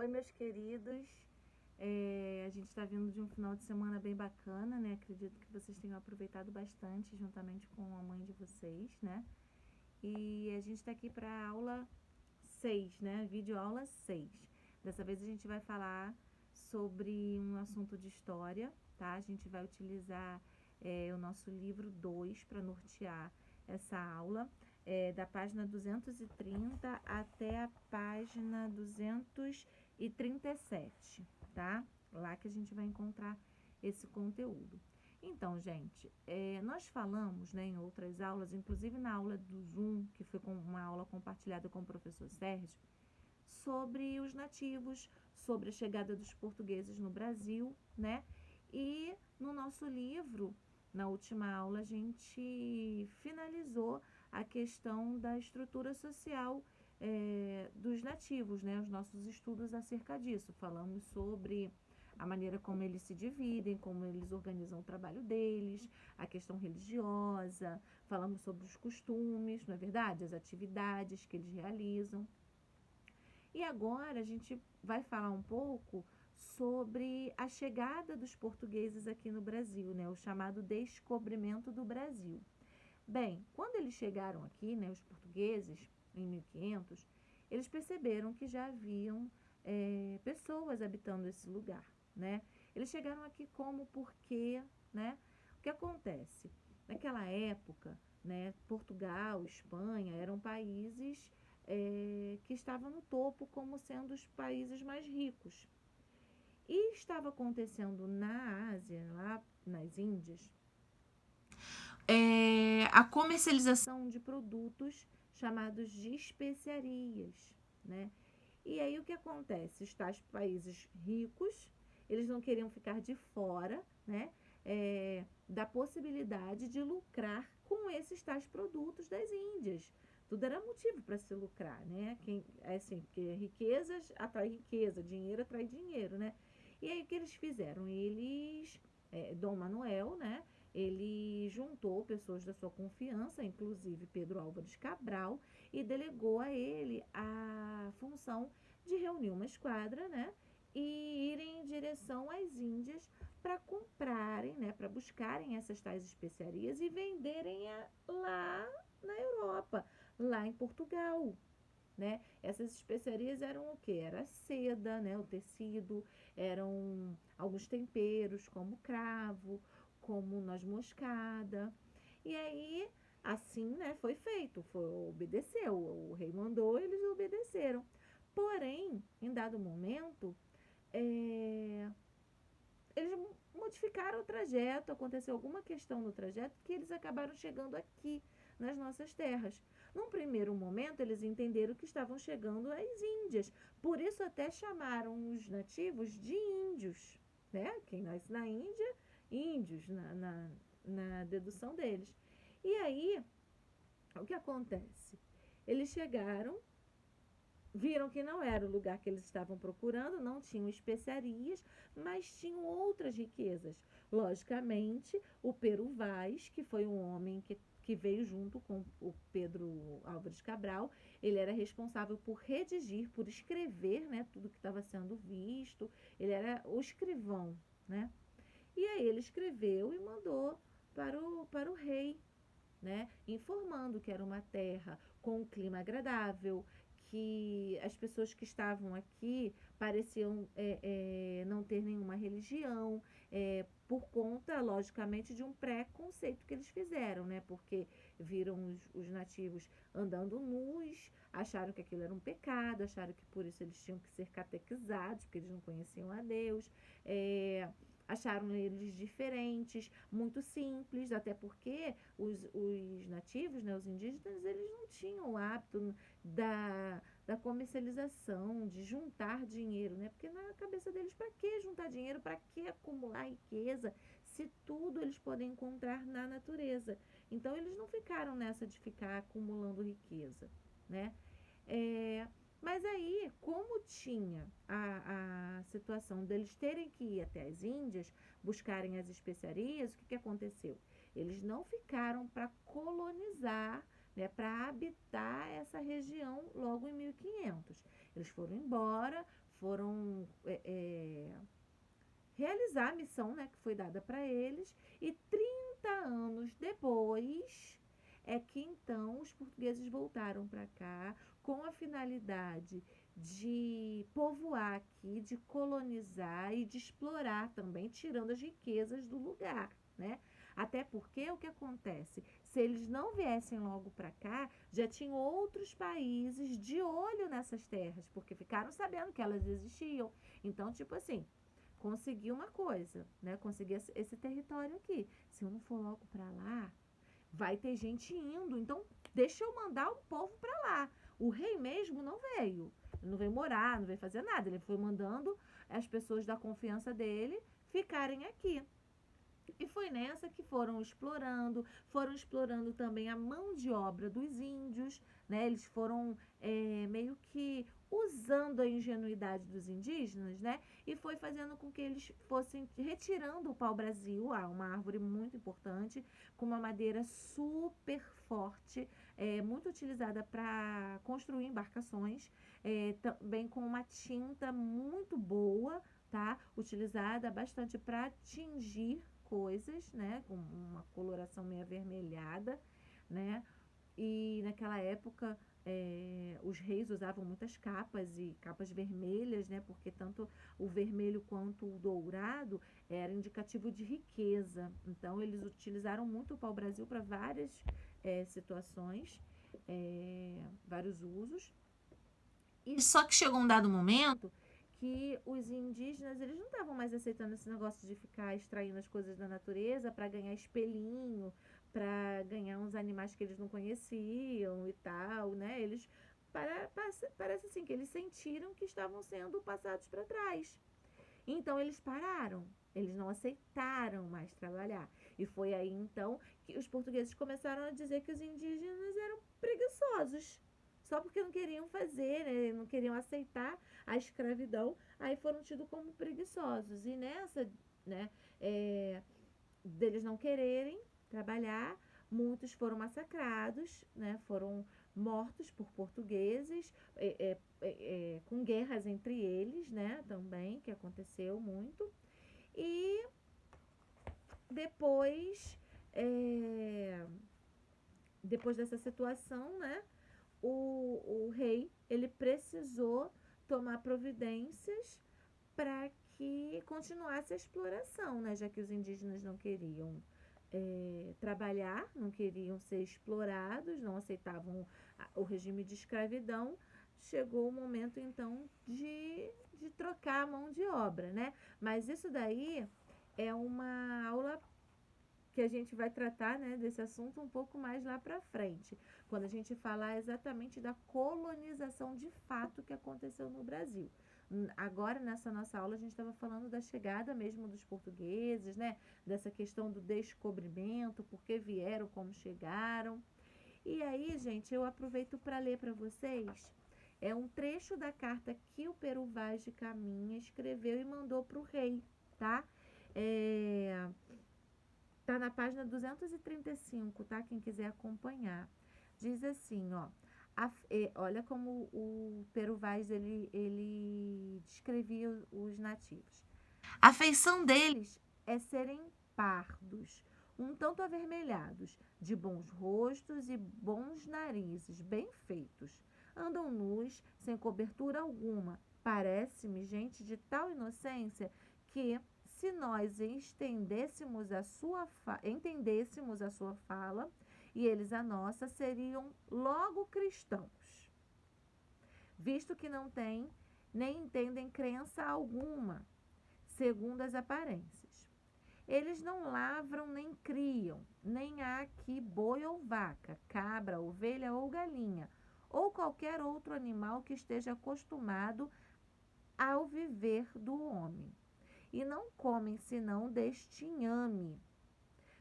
Oi, meus queridos. A gente está vindo de um final de semana bem bacana, né? Acredito que vocês tenham aproveitado bastante juntamente com a mãe de vocês, né? E a gente está aqui para a aula 6, né? Vídeo aula 6. Dessa vez a gente vai falar sobre um assunto de história, tá? A gente vai utilizar o nosso livro 2 para nortear essa aula. Da página 230 até a página 237, tá? Lá que a gente vai encontrar esse conteúdo. Então, gente, nós falamos, né, em outras aulas, inclusive na aula do Zoom, que foi uma aula compartilhada com o professor Sérgio, sobre os nativos, sobre a chegada dos portugueses no Brasil, né? E no nosso livro, na última aula, a gente finalizou a questão da estrutura social dos nativos, né? Os nossos estudos acerca disso. Falamos sobre a maneira como eles se dividem, como eles organizam o trabalho deles, a questão religiosa, falamos sobre os costumes, não é verdade? As atividades que eles realizam. E agora a gente vai falar um pouco sobre a chegada dos portugueses aqui no Brasil, né? O chamado descobrimento do Brasil. Bem, quando eles chegaram aqui, né, os portugueses, em 1500, eles perceberam que já haviam pessoas habitando esse lugar, né? Eles chegaram aqui como, porque, né? O que acontece? Naquela época, né, Portugal, Espanha eram países que estavam no topo como sendo os países mais ricos. E estava acontecendo na Ásia, lá nas Índias, a comercialização de produtos chamados de especiarias, né? E aí o que acontece? Os tais países ricos, eles não queriam ficar de fora, né? Da possibilidade de lucrar com esses tais produtos das Índias. Tudo era motivo para se lucrar, né? Porque riquezas atrai riqueza, dinheiro atrai dinheiro, né? E aí o que eles fizeram? Dom Manuel, né? Ele juntou pessoas da sua confiança, inclusive Pedro Álvares Cabral, e delegou a ele a função de reunir uma esquadra, né? E irem em direção às Índias para comprarem, né? Para buscarem essas tais especiarias e venderem lá na Europa, lá em Portugal. Né? Essas especiarias eram o que? Era a seda, né? O tecido, eram alguns temperos, como cravo, como noz moscada. E aí, assim, né, foi feito, obedeceu. O rei mandou, eles obedeceram. Porém, em dado momento, eles modificaram o trajeto, aconteceu alguma questão no trajeto que eles acabaram chegando aqui, nas nossas terras. Num primeiro momento, eles entenderam que estavam chegando às Índias, por isso até chamaram os nativos de índios, né? Quem nasce na Índia, índios, na dedução deles. E aí, o que acontece? Eles chegaram, viram que não era o lugar que eles estavam procurando, não tinham especiarias, mas tinham outras riquezas. Logicamente, o Pero Vaz, que foi um homem que veio junto com o Pedro Álvares Cabral, ele era responsável por redigir, por escrever, né, tudo que estava sendo visto, ele era o escrivão, né? E aí ele escreveu e mandou para o rei, né, informando que era uma terra com um clima agradável, que as pessoas que estavam aqui pareciam não ter nenhuma religião, por conta, logicamente, de um preconceito que eles fizeram, né? Porque viram os nativos andando nus, acharam que aquilo era um pecado, acharam que por isso eles tinham que ser catequizados, porque eles não conheciam a Deus, acharam eles diferentes, muito simples, até porque os nativos, né, os indígenas, eles não tinham o hábito da comercialização, de juntar dinheiro, né? Porque na cabeça deles, para que juntar dinheiro, para que acumular riqueza, se tudo eles podem encontrar na natureza. Então, eles não ficaram nessa de ficar acumulando riqueza, né? Mas aí, como tinha a situação deles terem que ir até as Índias, buscarem as especiarias, o que aconteceu? Eles não ficaram para colonizar, né, para habitar essa região logo em 1500. Eles foram embora, foram realizar a missão, né, que foi dada para eles, e 30 anos depois é que então os portugueses voltaram para cá com a finalidade de povoar aqui, de colonizar e de explorar também, tirando as riquezas do lugar, né? Até porque o que acontece? Se eles não viessem logo para cá, já tinham outros países de olho nessas terras, porque ficaram sabendo que elas existiam. Então, tipo assim, consegui uma coisa, né? Consegui esse território aqui. Se eu não for logo para lá, vai ter gente indo. Então, deixa eu mandar o povo para lá. O rei mesmo não veio. Ele não veio morar, não veio fazer nada. Ele foi mandando as pessoas da confiança dele ficarem aqui. E foi nessa que foram explorando também a mão de obra dos índios, né? Eles foram meio que usando a ingenuidade dos indígenas, né? E foi fazendo com que eles fossem retirando o pau-brasil, uma árvore muito importante, com uma madeira super forte, muito utilizada para construir embarcações, também com uma tinta muito boa, tá? Utilizada bastante para tingir coisas, né, com uma coloração meio avermelhada, né, e naquela época os reis usavam muitas capas e capas vermelhas, né, porque tanto o vermelho quanto o dourado era indicativo de riqueza. Então eles utilizaram muito o pau-brasil para várias situações, vários usos. E só que chegou um dado momento que os indígenas, eles não estavam mais aceitando esse negócio de ficar extraindo as coisas da natureza para ganhar espelhinho, para ganhar uns animais que eles não conheciam e tal, né? Eles parece assim que eles sentiram que estavam sendo passados para trás. Então eles pararam, eles não aceitaram mais trabalhar. E foi aí então que os portugueses começaram a dizer que os indígenas eram preguiçosos. Só porque não queriam fazer, né? Não queriam aceitar a escravidão, aí foram tidos como preguiçosos. E nessa, né, deles não quererem trabalhar, muitos foram massacrados, né? Foram mortos por portugueses, com guerras entre eles, né? Também, que aconteceu muito. E depois, depois dessa situação, né? O rei, ele precisou tomar providências para que continuasse a exploração, né? Já que os indígenas não queriam trabalhar, não queriam ser explorados, não aceitavam o regime de escravidão, chegou o momento, então, de trocar a mão de obra, né? Mas isso daí é uma aula que a gente vai tratar, né, desse assunto um pouco mais lá para frente, quando a gente falar exatamente da colonização de fato que aconteceu no Brasil. Agora, nessa nossa aula, a gente estava falando da chegada mesmo dos portugueses, né, dessa questão do descobrimento, por que vieram, como chegaram. E aí, gente, eu aproveito para ler para vocês um trecho da carta que o Peru Vaz de Caminha escreveu e mandou para o rei, tá? Tá na página 235, tá? Quem quiser acompanhar. Diz assim, ó. Olha como o Peru Vaz, ele descrevia os nativos. A feição deles é serem pardos, um tanto avermelhados, de bons rostos e bons narizes, bem feitos. Andam nus, sem cobertura alguma. Parece-me gente de tal inocência que, se nós entendêssemos a sua fala e eles a nossa, seriam logo cristãos, visto que não têm nem entendem crença alguma, segundo as aparências. Eles não lavram nem criam, nem há aqui boi ou vaca, cabra, ovelha ou galinha, ou qualquer outro animal que esteja acostumado ao viver do homem. E não comem senão deste inhame.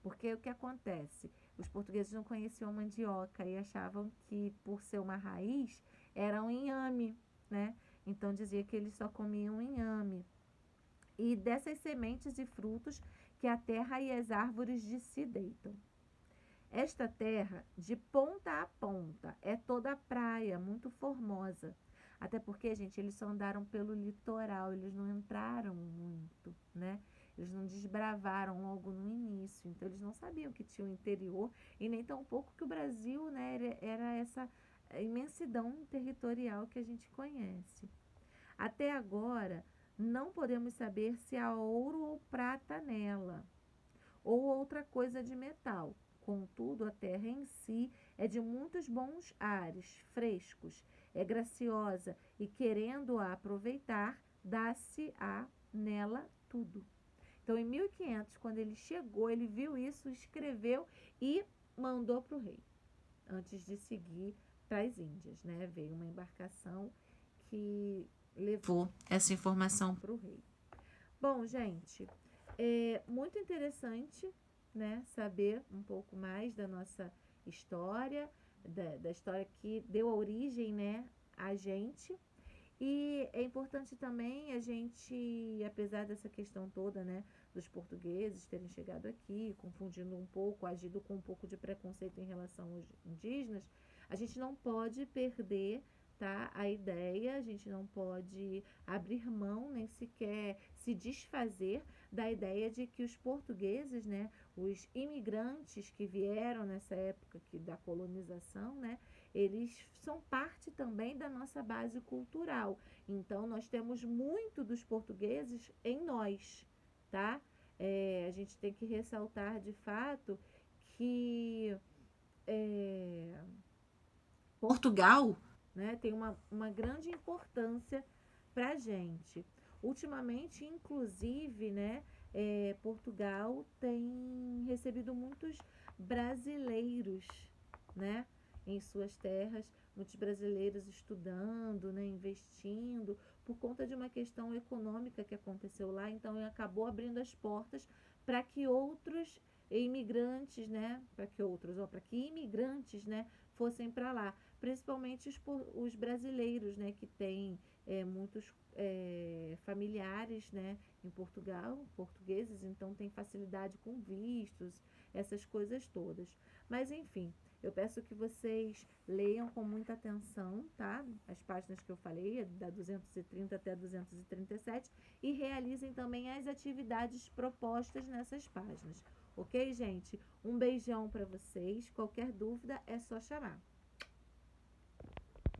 Porque o que acontece? Os portugueses não conheciam mandioca e achavam que, por ser uma raiz, era um inhame, né? Então dizia que eles só comiam inhame. E dessas sementes e frutos que a terra e as árvores de si deitam. Esta terra, de ponta a ponta, é toda praia, muito formosa. Até porque, gente, eles só andaram pelo litoral, eles não entraram muito, né? eles não desbravaram logo no início, então eles não sabiam que tinha o interior e nem tampouco que o Brasil, né, era essa imensidão territorial que a gente conhece. Até agora, não podemos saber se há ouro ou prata nela, ou outra coisa de metal. Contudo, a terra em si é de muitos bons ares, frescos, é graciosa e, querendo-a aproveitar, dá-se-á nela tudo. Então, em 1500, quando ele chegou, ele viu isso, escreveu e mandou para o rei, antes de seguir para as Índias, né? Veio uma embarcação que levou essa informação para o rei. Bom, gente, é muito interessante, né, saber um pouco mais da nossa história, da história que deu origem, né, a gente. E é importante também a gente, apesar dessa questão toda, né, dos portugueses terem chegado aqui, confundindo um pouco, agindo com um pouco de preconceito em relação aos indígenas, a gente não pode perder, tá, a ideia, a gente não pode abrir mão, nem sequer se desfazer da ideia de que os portugueses, né, os imigrantes que vieram nessa época da colonização, né, eles são parte também da nossa base cultural. Então, nós temos muito dos portugueses em nós, tá? A gente tem que ressaltar de fato que Portugal, né, tem uma grande importância para a gente. Ultimamente, inclusive, né, Portugal tem recebido muitos brasileiros, né, em suas terras, muitos brasileiros estudando, né, investindo, por conta de uma questão econômica que aconteceu lá, então acabou abrindo as portas para que outros imigrantes, né, para que imigrantes, né, fossem para lá, principalmente os brasileiros, né, que têm muitos familiares, né, em Portugal, portugueses, então tem facilidade com vistos, essas coisas todas. Mas enfim, eu peço que vocês leiam com muita atenção, tá? As páginas que eu falei, da 230 até 237, e realizem também as atividades propostas nessas páginas. Ok, gente? Um beijão para vocês. Qualquer dúvida é só chamar.